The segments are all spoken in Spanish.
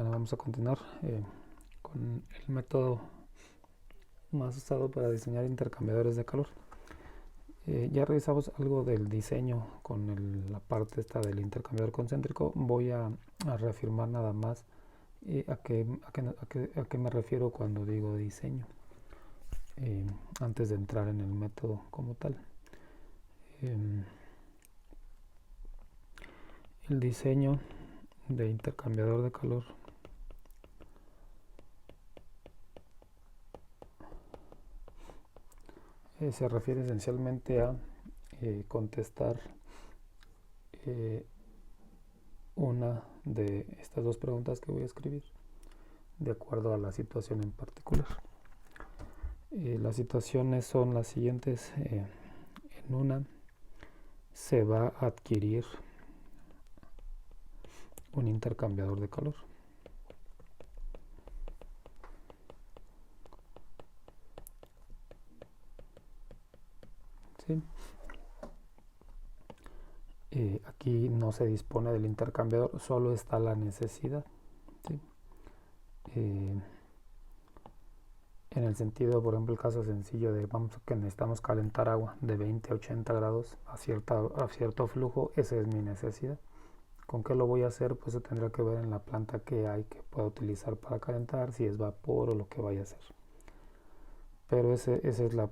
Bueno, vamos a continuar con el método más usado para diseñar intercambiadores de calor. Ya revisamos algo del diseño con la parte esta del intercambiador concéntrico. Voy a reafirmar nada más a qué me refiero cuando digo diseño, antes de entrar en el método como tal. El diseño de intercambiador de calor se refiere esencialmente a contestar una de estas dos preguntas que voy a escribir de acuerdo a la situación en particular. Las situaciones son las siguientes. En una se va a adquirir un intercambiador de calor. ¿Sí? Aquí no se dispone del intercambiador, solo está la necesidad. ¿Sí? En el sentido, por ejemplo, el caso sencillo de que necesitamos calentar agua de 20 a 80 grados a cierto flujo, esa es mi necesidad. ¿Con qué lo voy a hacer? Pues eso tendrá que ver en la planta que hay que pueda utilizar para calentar, si es vapor o lo que vaya a hacer. Pero esa es la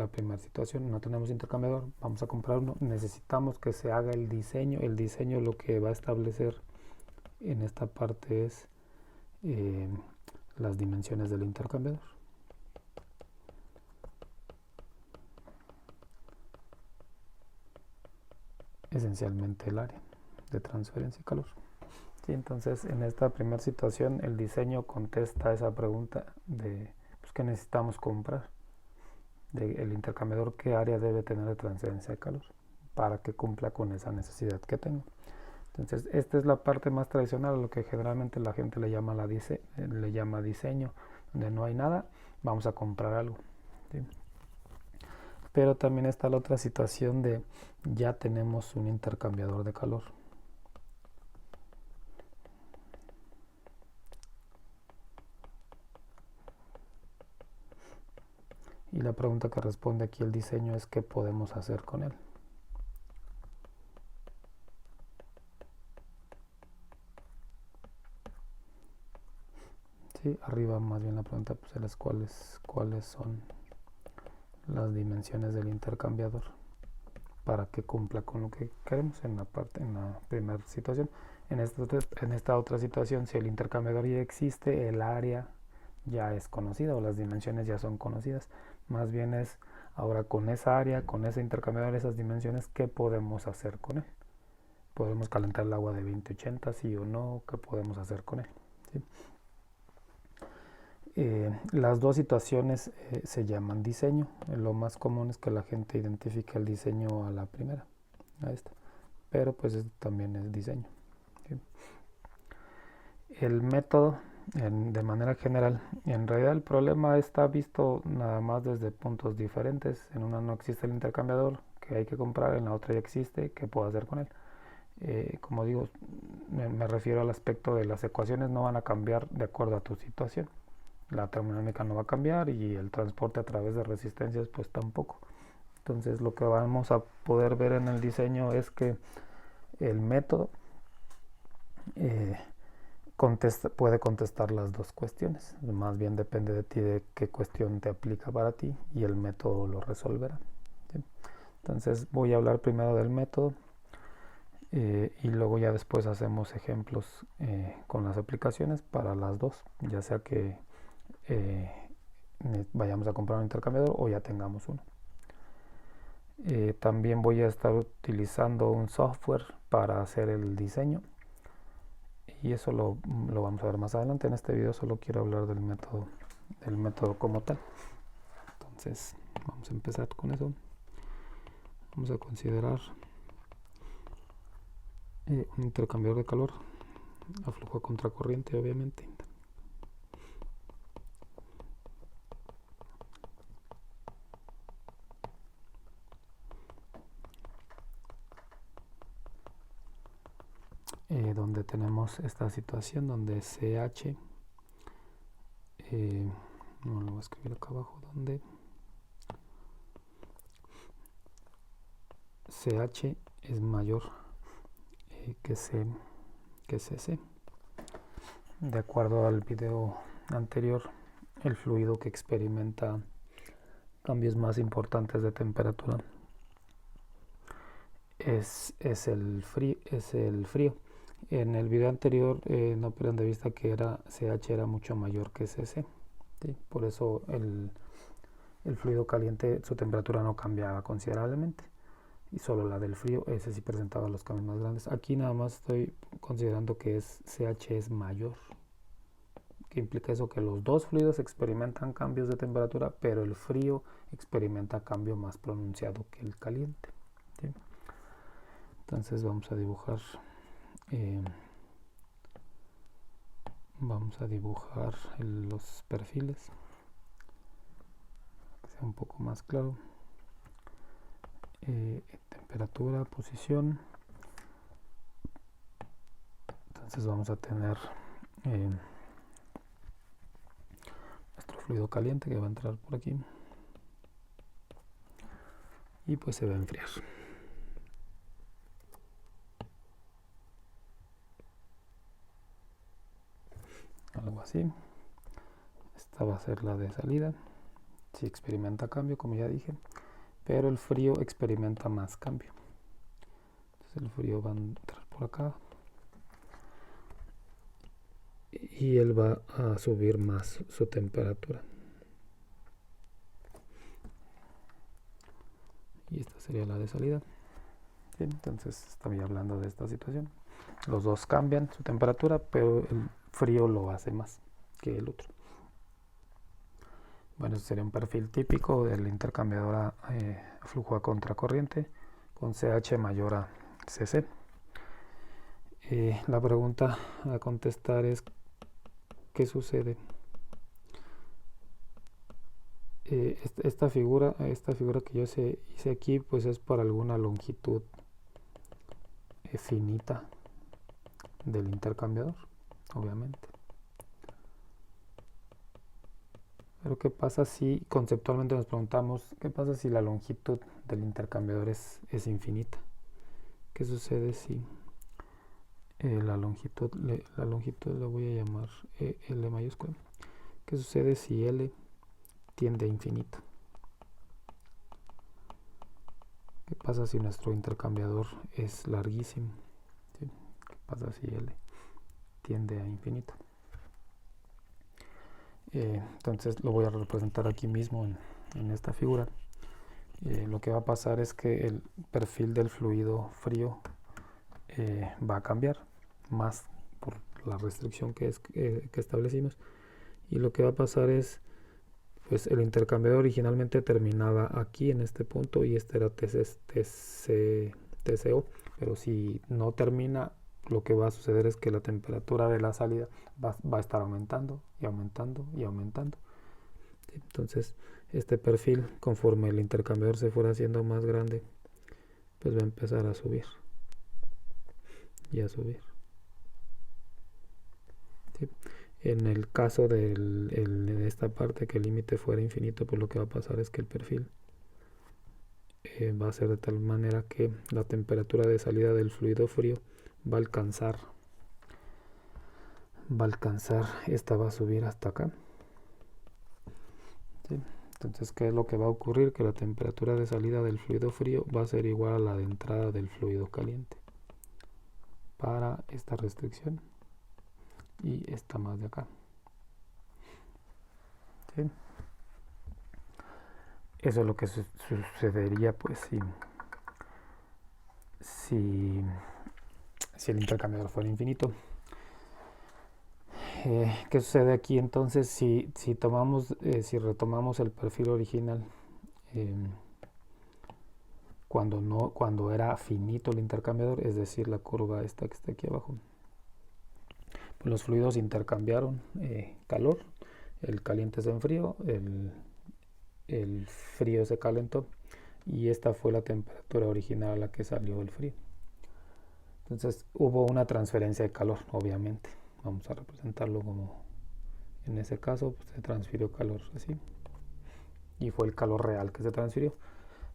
primera situación. No tenemos intercambiador, vamos a comprar uno. Necesitamos que se haga el diseño. El diseño lo que va a establecer en esta parte es las dimensiones del intercambiador. Esencialmente el área de transferencia de calor. Sí, entonces en esta primera situación el diseño contesta esa pregunta de qué necesitamos comprar, el intercambiador, qué área debe tener de transferencia de calor para que cumpla con esa necesidad que tengo. Entonces esta es la parte más tradicional, a lo que generalmente la gente le llama diseño, donde no hay nada, vamos a comprar algo. ¿Sí? Pero también está la otra situación de ya tenemos un intercambiador de calor. Y la pregunta que responde aquí el diseño es ¿qué podemos hacer con él? Sí, arriba más bien la pregunta pues es cuáles son las dimensiones del intercambiador para que cumpla con lo que queremos en la primera situación. En esta otra situación, si el intercambiador ya existe, el área ya es conocida o las dimensiones ya son conocidas. Más bien es ahora con esa área, con ese intercambiador, esas dimensiones, ¿qué podemos hacer con él? ¿Podemos calentar el agua de 20-80, sí o no? ¿Qué podemos hacer con él? ¿Sí? Las dos situaciones se llaman diseño. Lo más común es que la gente identifique el diseño a la primera, a esta. Pero pues también es diseño. ¿Sí? El método, de manera general, en realidad el problema está visto nada más desde puntos diferentes. En una no existe el intercambiador que hay que comprar, en la otra ya existe, ¿qué puedo hacer con él? Como digo, me refiero al aspecto de las ecuaciones no van a cambiar de acuerdo a tu situación. La termodinámica no va a cambiar y el transporte a través de resistencias pues tampoco. Entonces lo que vamos a poder ver en el diseño es que el método puede contestar las dos cuestiones. Más bien depende de ti de qué cuestión te aplica para ti y el método lo resolverá. ¿Sí? Entonces voy a hablar primero del método y luego ya después hacemos ejemplos con las aplicaciones para las dos, ya sea que vayamos a comprar un intercambiador o ya tengamos uno. También voy a estar utilizando un software para hacer el diseño y eso lo vamos a ver más adelante. En este video solo quiero hablar del método como tal. Entonces vamos a empezar con eso. Vamos a considerar un intercambiador de calor a flujo a contracorriente, obviamente. Donde tenemos tenemos esta situación donde CH, no lo voy a escribir acá abajo, donde CH es mayor que CC. De acuerdo al video anterior, el fluido que experimenta cambios más importantes de temperatura es el frío. En el video anterior no pierdan de vista que CH era mucho mayor que CC, ¿sí? Por eso el fluido caliente, su temperatura no cambiaba considerablemente, y solo la del frío, ese sí presentaba los cambios más grandes. Aquí nada más estoy considerando que CH es mayor. ¿Qué implica eso? Que los dos fluidos experimentan cambios de temperatura, pero el frío experimenta cambio más pronunciado que el caliente, ¿sí? Entonces vamos a dibujar los perfiles, que sea un poco más claro. Temperatura, posición. Entonces vamos a tener nuestro fluido caliente que va a entrar por aquí y pues se va a enfriar. Algo así. Esta va a ser la de salida. Si experimenta cambio, como ya dije, pero el frío experimenta más cambio. Entonces el frío va a entrar por acá y él va a subir más su temperatura. Y esta sería la de salida. ¿Sí? Entonces estamos hablando de esta situación. Los dos cambian su temperatura, pero el frío lo hace más que el otro. Bueno, este sería un perfil típico del intercambiador a flujo a contracorriente con CH mayor a CC. La pregunta a contestar es: ¿qué sucede? Esta figura que yo hice aquí, pues es por alguna longitud finita del intercambiador, obviamente. Pero ¿qué pasa si conceptualmente nos preguntamos qué pasa si la longitud del intercambiador es infinita? ¿Qué sucede si la longitud le voy a llamar L mayúscula? ¿Qué sucede si L tiende a infinito? ¿Qué pasa si nuestro intercambiador es larguísimo? ¿Sí? ¿Qué pasa si L tiende a infinito? Entonces lo voy a representar aquí mismo en esta figura. Lo que va a pasar es que el perfil del fluido frío va a cambiar más por la restricción que establecimos, y lo que va a pasar es, pues el intercambiador originalmente terminaba aquí en este punto y este era TCO, pero si no termina, lo que va a suceder es que la temperatura de la salida va a estar aumentando y aumentando y aumentando. Entonces este perfil, conforme el intercambiador se fuera haciendo más grande, pues va a empezar a subir y a subir. ¿Sí? En el caso de esta parte, que el límite fuera infinito, pues lo que va a pasar es que el perfil va a ser de tal manera que la temperatura de salida del fluido frío va a alcanzar, esta va a subir hasta acá. ¿Sí? Entonces, ¿qué es lo que va a ocurrir? Que la temperatura de salida del fluido frío va a ser igual a la de entrada del fluido caliente para esta restricción y esta más de acá. ¿Sí? Eso es lo que sucedería, pues, si el intercambiador fuera infinito. ¿Qué sucede aquí entonces si retomamos el perfil original cuando era finito el intercambiador, es decir, la curva esta que está aquí abajo? Pues los fluidos intercambiaron calor, el caliente se enfrió, el frío se calentó, y esta fue la temperatura original a la que salió el frío. Entonces hubo una transferencia de calor, obviamente. Vamos a representarlo como, en ese caso, pues, se transfirió calor así. Y fue el calor real que se transfirió.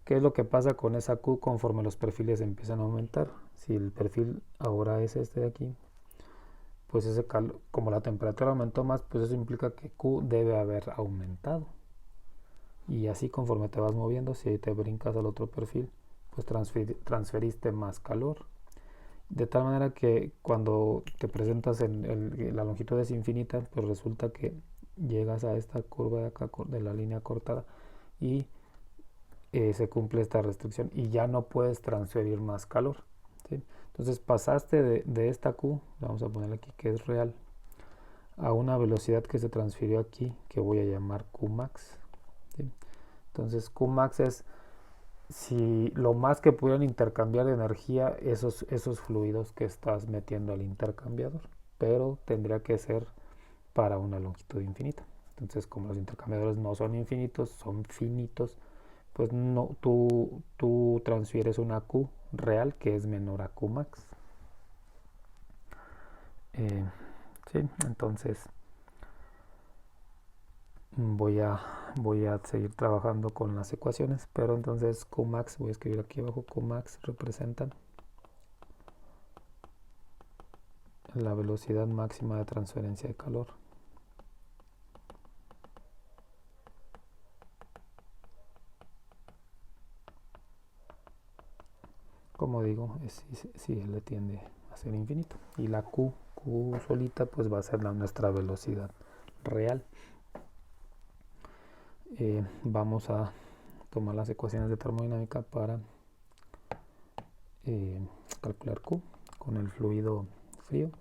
¿Qué es lo que pasa con esa Q conforme los perfiles empiezan a aumentar? Si el perfil ahora es este de aquí, pues ese calor, como la temperatura aumentó más, pues eso implica que Q debe haber aumentado. Y así conforme te vas moviendo, si te brincas al otro perfil, pues transferiste más calor. De tal manera que cuando te presentas en la longitud es infinita, pues resulta que llegas a esta curva de acá, de la línea cortada, y se cumple esta restricción y ya no puedes transferir más calor, ¿sí? Entonces pasaste de esta Q, vamos a poner aquí que es real, a una velocidad que se transfirió aquí, que voy a llamar Qmax, ¿sí? Entonces Qmax es si lo más que pudieran intercambiar de energía esos fluidos que estás metiendo al intercambiador, pero tendría que ser para una longitud infinita. Entonces, como los intercambiadores no son infinitos, son finitos, pues no, tú transfieres una Q real que es menor a Qmax. Sí, entonces voy a seguir trabajando con las ecuaciones, pero entonces Qmax, voy a escribir aquí abajo, Qmax representa la velocidad máxima de transferencia de calor. Como digo, si L tiende a ser infinito. Y la Q solita, pues va a ser nuestra velocidad real. Vamos a tomar las ecuaciones de termodinámica para calcular Q con el fluido frío,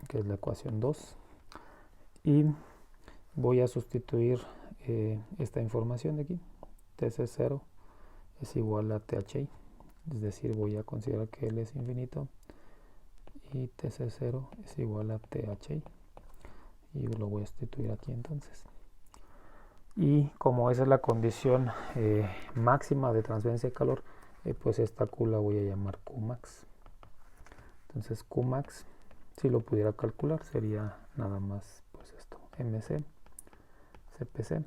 que es la ecuación 2. Y voy a sustituir esta información de aquí. Tc0 es igual a THI, es decir, voy a considerar que L es infinito y Tc0 es igual a THI, y lo voy a sustituir aquí entonces. Y como esa es la condición máxima de transferencia de calor, pues esta Q la voy a llamar Qmax. Entonces Qmax, si lo pudiera calcular, sería nada más pues esto, mc cpc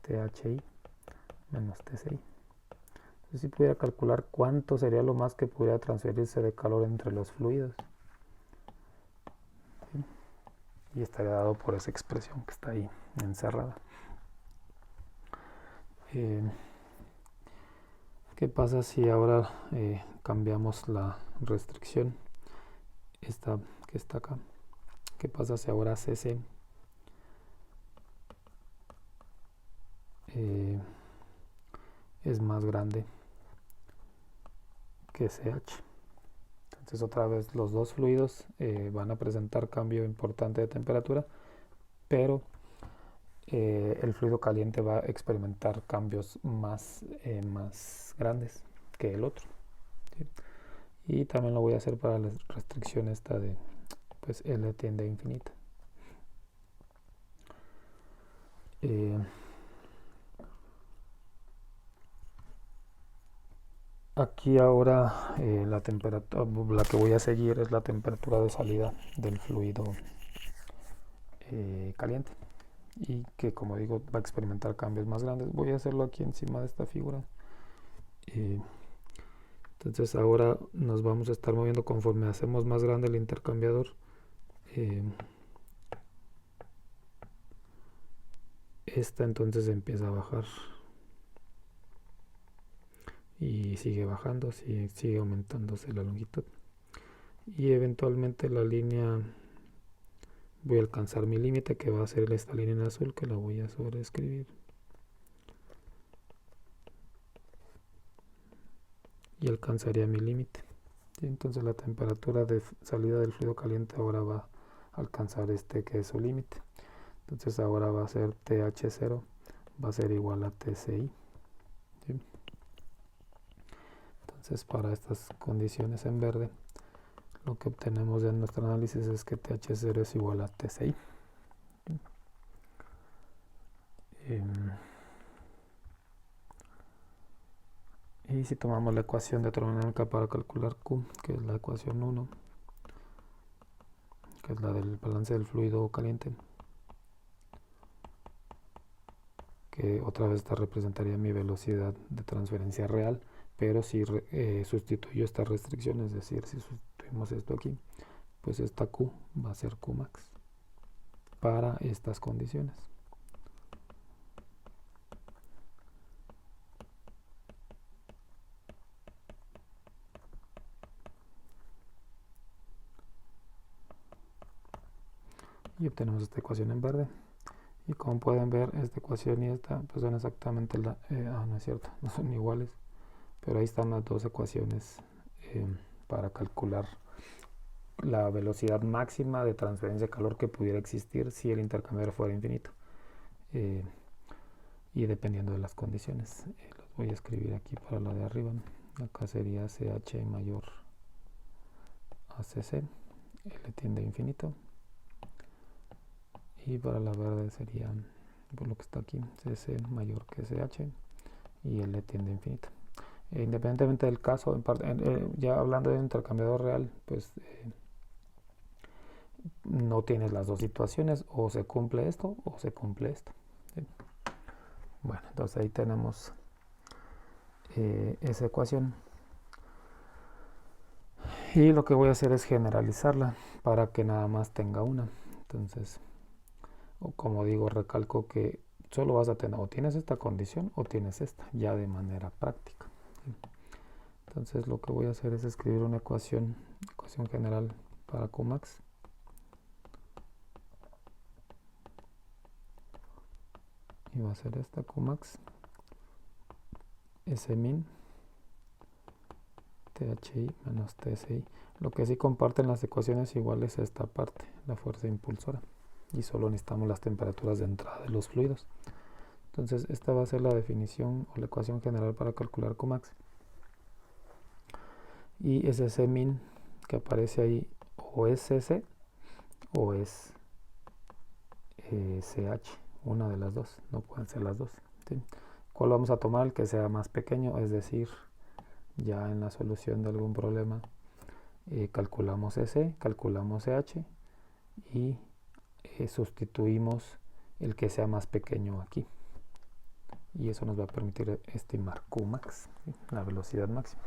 thi menos tci. Entonces si pudiera calcular cuánto sería lo más que pudiera transferirse de calor entre los fluidos, ¿sí? Y estaría dado por esa expresión que está ahí encerrada. ¿Qué pasa si ahora cambiamos la restricción esta que está acá? ¿Qué pasa si ahora CC es más grande que CH? Entonces otra vez los dos fluidos van a presentar cambio importante de temperatura, pero el fluido caliente va a experimentar cambios más grandes que el otro, ¿sí? Y también lo voy a hacer para la restricción esta de pues L tiende a infinita. Aquí ahora la temperatura, la que voy a seguir es la temperatura de salida del fluido caliente, y que, como digo, va a experimentar cambios más grandes. Voy a hacerlo aquí encima de esta figura. Entonces ahora nos vamos a estar moviendo conforme hacemos más grande el intercambiador. Esta entonces empieza a bajar y sigue bajando, sigue aumentándose la longitud, y eventualmente la línea, voy a alcanzar mi límite, que va a ser esta línea en azul, que la voy a sobreescribir, y alcanzaría mi límite. Entonces la temperatura de salida del fluido caliente ahora va a alcanzar este que es su límite. Entonces ahora va a ser TH0 va a ser igual a TCI, ¿sí? Entonces para estas condiciones en verde, lo que obtenemos de nuestro análisis es que TH0 es igual a TCI. Y si tomamos la ecuación de termodinámica para calcular Q, que es la ecuación 1, que es la del balance del fluido caliente, que otra vez esta representaría mi velocidad de transferencia real, pero si sustituyo esta restricción, es decir, si sustituimos esto aquí, pues esta Q va a ser Qmax para estas condiciones. Y obtenemos esta ecuación en verde. Y como pueden ver, esta ecuación y esta pues son exactamente no es cierto, no son iguales, pero ahí están las dos ecuaciones para calcular la velocidad máxima de transferencia de calor que pudiera existir si el intercambiador fuera infinito, y dependiendo de las condiciones. Los voy a escribir aquí para la de arriba. Acá sería CH mayor a CC, L tiende a infinito, y para la verde sería, por lo que está aquí, CC mayor que CH y L tiende a infinito. Independientemente del caso, ya hablando de un intercambiador real, pues no tienes las dos situaciones, o se cumple esto o se cumple esto, ¿sí? Bueno, entonces ahí tenemos esa ecuación, y lo que voy a hacer es generalizarla para que nada más tenga una. Entonces, como digo, recalco que solo vas a tener o tienes esta condición o tienes esta, ya de manera práctica, ¿sí? Entonces lo que voy a hacer es escribir una ecuación general para Qmax, y va a ser esta Qmax Smin THI menos TSI. Lo que sí comparten las ecuaciones iguales es esta parte, la fuerza impulsora, y solo necesitamos las temperaturas de entrada de los fluidos. Entonces esta va a ser la definición o la ecuación general para calcular Qmax, y ese Cmin que aparece ahí o es CC o es CH, una de las dos, no pueden ser las dos, ¿sí? ¿Cuál vamos a tomar? El que sea más pequeño, es decir, ya en la solución de algún problema calculamos S, calculamos CH y sustituimos el que sea más pequeño aquí, y eso nos va a permitir estimar Qmax, ¿sí? La velocidad máxima.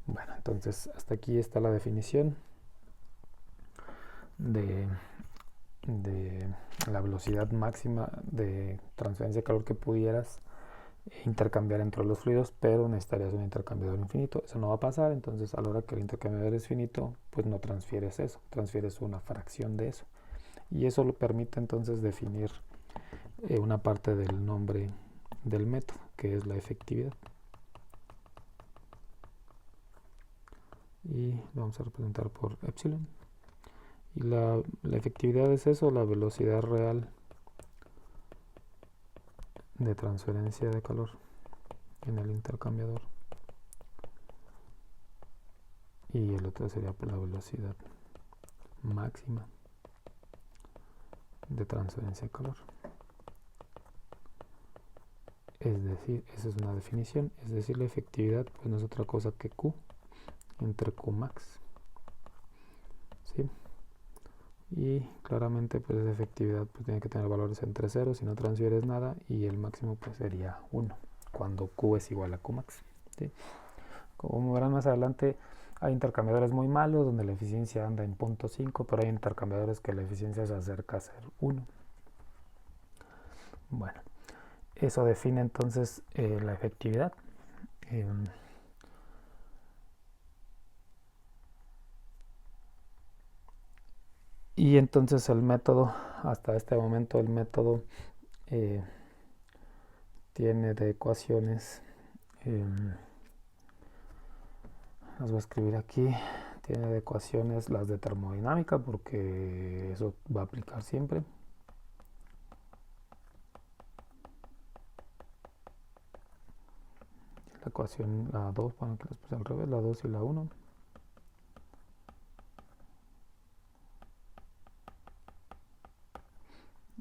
Bueno, entonces hasta aquí está la definición de la velocidad máxima de transferencia de calor que pudieras intercambiar entre los fluidos, pero necesitarías un intercambiador infinito. Eso no va a pasar, entonces a la hora que el intercambiador es finito, pues no transfieres eso, transfieres una fracción de eso, y eso lo permite entonces definir una parte del nombre del método, que es la efectividad, y lo vamos a representar por epsilon. Y la efectividad es eso, la velocidad real de transferencia de calor en el intercambiador, y el otro sería por la velocidad máxima de transferencia de calor. Es decir, esa es una definición, es decir, la efectividad pues no es otra cosa que Q entre Qmax, ¿sí? Y claramente pues esa efectividad pues tiene que tener valores entre 0 si no transfieres nada, y el máximo pues sería 1 cuando Q es igual a Qmax, ¿sí? Como verán más adelante, hay intercambiadores muy malos donde la eficiencia anda en 0.5, pero hay intercambiadores que la eficiencia se acerca a ser 1. Bueno, eso define entonces la efectividad. Y entonces el método, hasta este momento el método tiene de ecuaciones, las voy a escribir aquí, tiene de ecuaciones las de termodinámica, porque eso va a aplicar siempre. La ecuación, la 2, bueno, que las puse al revés, la 2 y la 1.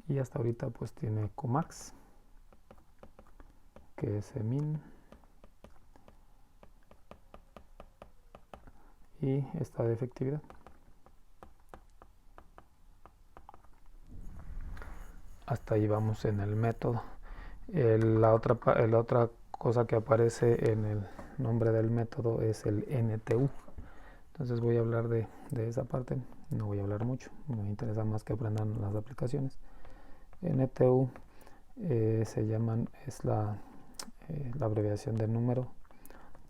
Y hasta ahorita pues tiene Qmax, que es min y esta de efectividad. Hasta ahí vamos en el método. La otra cosa que aparece en el nombre del método es el NTU. Entonces voy a hablar de esa parte, no voy a hablar mucho, me interesa más que aprendan las aplicaciones. NTU es la abreviación del número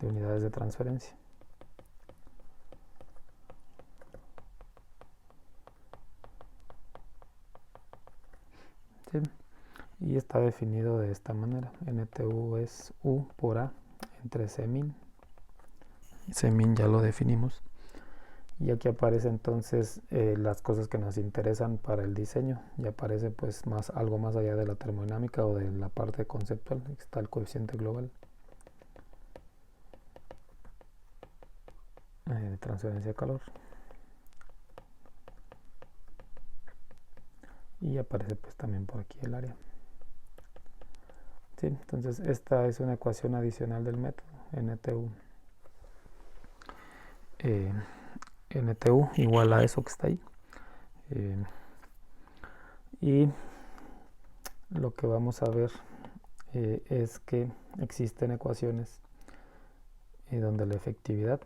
de unidades de transferencia. ¿Sí? Y está definido de esta manera. NTU es U por A entre C min. C min ya lo definimos. Y aquí aparece entonces las cosas que nos interesan para el diseño. Y aparece pues algo más allá de la termodinámica o de la parte conceptual. Está el coeficiente global de transferencia de calor. Y aparece pues también por aquí el área. Sí, entonces esta es una ecuación adicional del método NTU. NTU igual a eso que está ahí. Y lo que vamos a ver es que existen ecuaciones donde la efectividad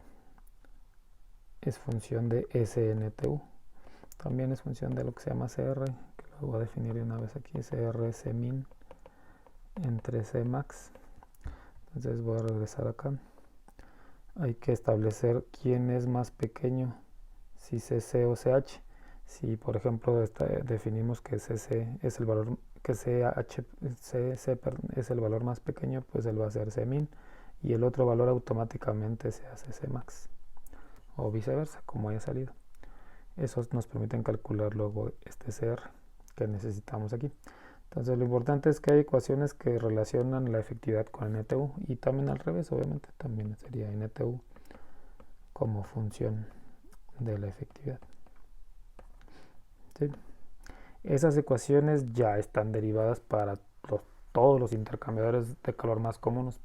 es función de SNTU. También es función de lo que se llama CR, que lo voy a definir de una vez aquí. CR es Cmin entre Cmax. Entonces voy a regresar acá. Hay que establecer quién es más pequeño, si CC o CH. Si por ejemplo definimos que CC es el valor, que CH es el valor más pequeño, pues él va a ser Cmin y el otro valor automáticamente se hace Cmax o viceversa, como haya salido. Esos nos permiten calcular luego este CR que necesitamos aquí. Entonces lo importante es que hay ecuaciones que relacionan la efectividad con NTU y también al revés, obviamente también sería NTU como función de la efectividad. ¿Sí? Esas ecuaciones ya están derivadas para todos los intercambiadores de calor más comunes.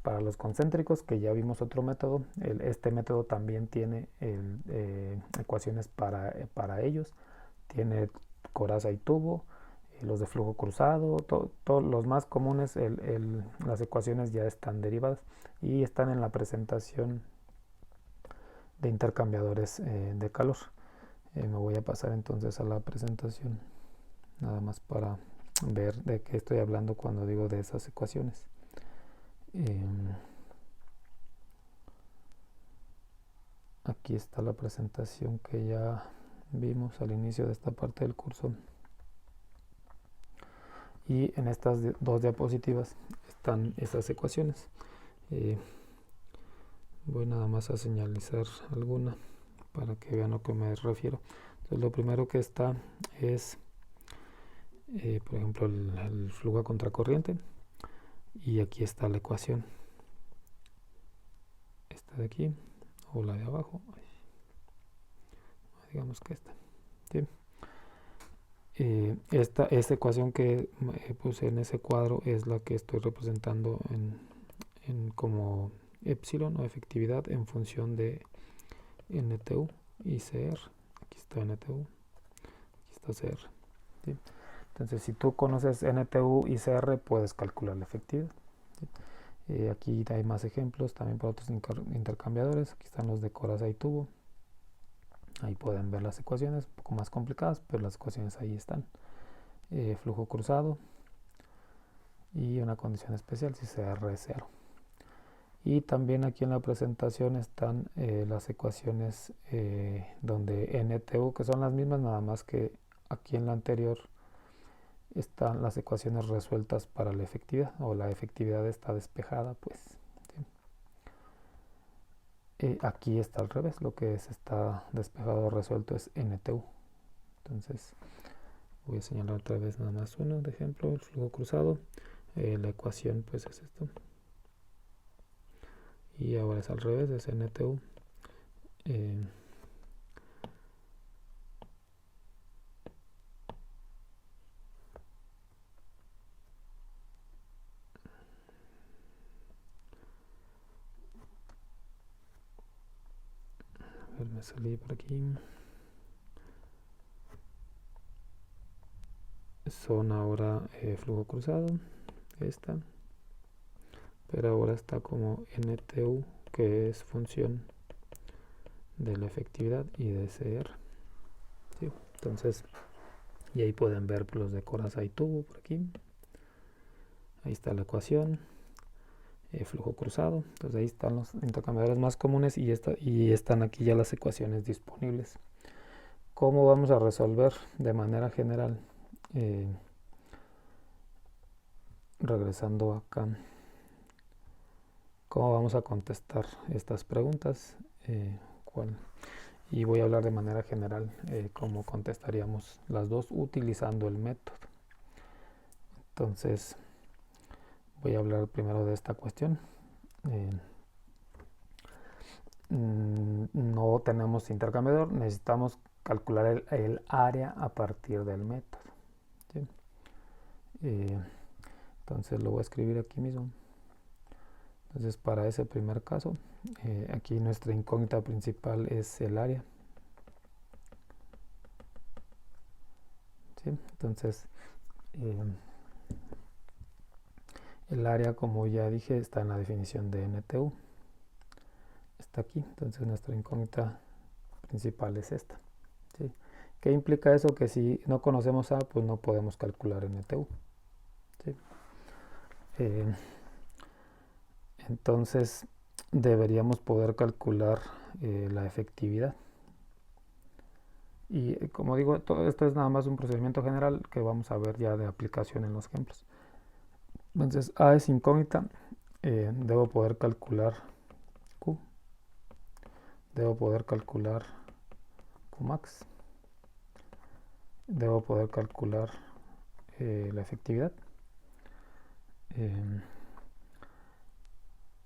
Para los concéntricos, que ya vimos otro método, este método también tiene ecuaciones para ellos. Tiene coraza y tubo, los de flujo cruzado, los más comunes, las ecuaciones ya están derivadas y están en la presentación de intercambiadores de calor. Me voy a pasar entonces a la presentación, nada más para ver de qué estoy hablando cuando digo de esas ecuaciones. Aquí está la presentación que ya vimos al inicio de esta parte del curso. Y en estas dos diapositivas están esas ecuaciones. Voy nada más a señalizar alguna para que vean a lo que me refiero. Entonces lo primero que está es por ejemplo el flujo a contracorriente y aquí está la ecuación, esta de aquí o la de abajo, digamos que esta, ¿sí? Esta ecuación que puse en ese cuadro es la que estoy representando en como epsilon o efectividad en función de NTU y CR. Aquí está NTU, aquí está CR, ¿sí? Entonces si tú conoces NTU y CR puedes calcular la efectividad, ¿sí? Aquí hay más ejemplos también para otros intercambiadores. Aquí están los de coraza y tubo. Ahí pueden ver las ecuaciones, un poco más complicadas, pero las ecuaciones ahí están. Flujo cruzado y una condición especial si CR es 0. Y también aquí en la presentación están las ecuaciones donde NTU, que son las mismas, nada más que aquí en la anterior están las ecuaciones resueltas para la efectividad, o la efectividad está despejada, pues. ¿Sí? Aquí está al revés, lo que está despejado o resuelto es NTU. Entonces voy a señalar otra vez nada más uno de ejemplo, el flujo cruzado. La ecuación pues es esto. Y ahora es al revés, es NTU. A ver, me salí por aquí. Son ahora flujo cruzado, esta, pero ahora está como NTU, que es función de la efectividad y de SR. ¿Sí? Entonces, y ahí pueden ver los de coraza y tubo por aquí. Ahí está la ecuación, flujo cruzado. Entonces ahí están los intercambiadores más comunes y están aquí ya las ecuaciones disponibles. ¿Cómo vamos a resolver de manera general? Regresando acá, ¿cómo vamos a contestar estas preguntas? Y voy a hablar de manera general cómo contestaríamos las dos utilizando el método. Entonces, voy a hablar primero de esta cuestión. No tenemos intercambiador, necesitamos calcular el área a partir del método. ¿Sí? Entonces lo voy a escribir aquí mismo. Entonces para ese primer caso, aquí nuestra incógnita principal es el área. ¿Sí? Entonces el área, como ya dije, está en la definición de NTU. Está aquí, entonces nuestra incógnita principal es esta. ¿Sí? ¿Qué implica eso? Que si no conocemos A, pues no podemos calcular NTU. ¿Sí? Entonces deberíamos poder calcular la efectividad. Y como digo, todo esto es nada más un procedimiento general que vamos a ver ya de aplicación en los ejemplos. Entonces A es incógnita, debo poder calcular Q, debo poder calcular Qmax, debo poder calcular la efectividad.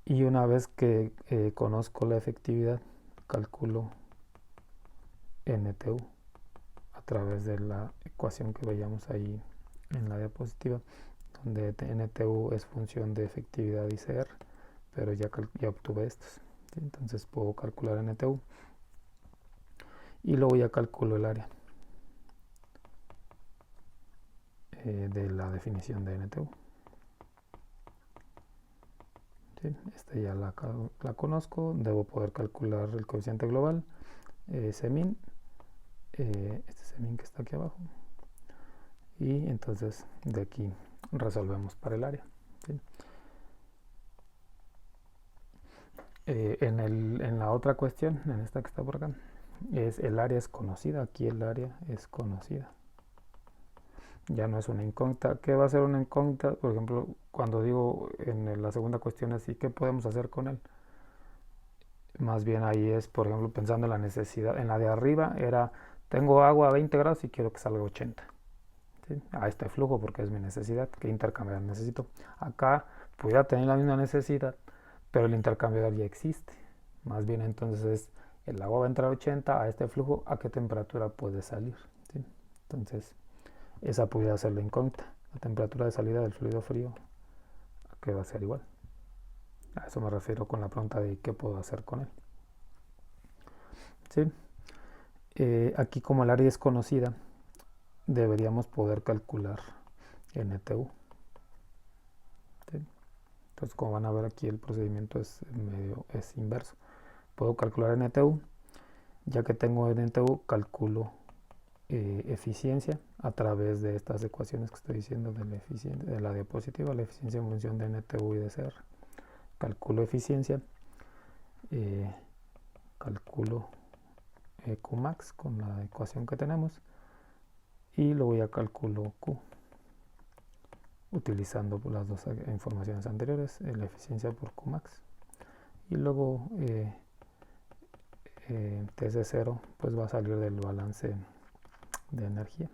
Y una vez que conozco la efectividad, calculo NTU a través de la ecuación que veíamos ahí en la diapositiva, donde NTU es función de efectividad y CR, pero ya obtuve estos. ¿Sí? Entonces puedo calcular NTU y luego ya calculo el área de la definición de NTU. ¿Sí? Esta ya la conozco, debo poder calcular el coeficiente global, Cmin, este Cmin que está aquí abajo, y entonces de aquí resolvemos para el área. ¿Sí? En la otra cuestión, en esta que está por acá, el área es conocida. Aquí el área es conocida, ya no es una incógnita. ¿Qué va a ser una incógnita? Por ejemplo, cuando digo en la segunda cuestión así, ¿qué podemos hacer con él? Más bien ahí es, por ejemplo, pensando en la necesidad. En la de arriba era, tengo agua a 20 grados y quiero que salga a 80. ¿Sí? A este flujo porque es mi necesidad. ¿Qué intercambiador necesito? Acá pudiera tener la misma necesidad, pero el intercambiador ya existe. Más bien entonces el agua va a entrar a 80, a este flujo, ¿a qué temperatura puede salir? ¿Sí? Entonces esa pudiera ser la incógnita. La temperatura de salida del fluido frío, ¿a qué va a ser igual? A eso me refiero con la pregunta de qué puedo hacer con él. ¿Sí? Aquí como el área es conocida, deberíamos poder calcular NTU. ¿Sí? Entonces, como van a ver aquí, el procedimiento es inverso. Puedo calcular NTU. Ya que tengo NTU, calculo eficiencia a través de estas ecuaciones que estoy diciendo de la diapositiva, la eficiencia en función de NTU y de CR. Calculo eficiencia, calculo Qmax con la ecuación que tenemos y luego ya calculo Q utilizando las dos informaciones anteriores, la eficiencia por Qmax, y luego TC0 pues va a salir del balance de energía.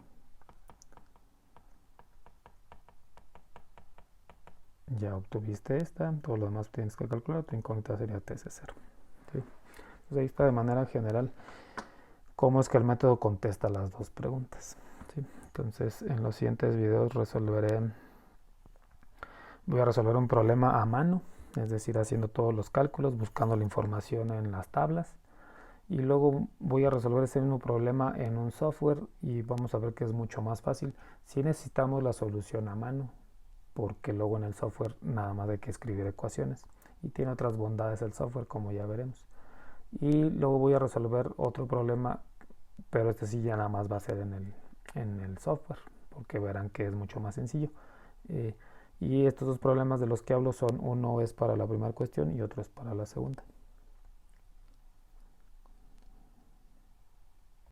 Ya obtuviste esta, todo lo demás tienes que calcular, tu incógnita sería TC0. ¿Sí? Entonces ahí está de manera general cómo es que el método contesta las dos preguntas. ¿Sí? Entonces en los siguientes videos voy a resolver un problema a mano, es decir, haciendo todos los cálculos, buscando la información en las tablas y luego voy a resolver ese mismo problema en un software y vamos a ver que es mucho más fácil. Si necesitamos la solución a mano, porque luego en el software nada más hay que escribir ecuaciones y tiene otras bondades el software, como ya veremos. Y luego voy a resolver otro problema, pero este sí ya nada más va a ser en el software, porque verán que es mucho más sencillo. Eh, y estos dos problemas de los que hablo son, uno es para la primera cuestión y otro es para la segunda.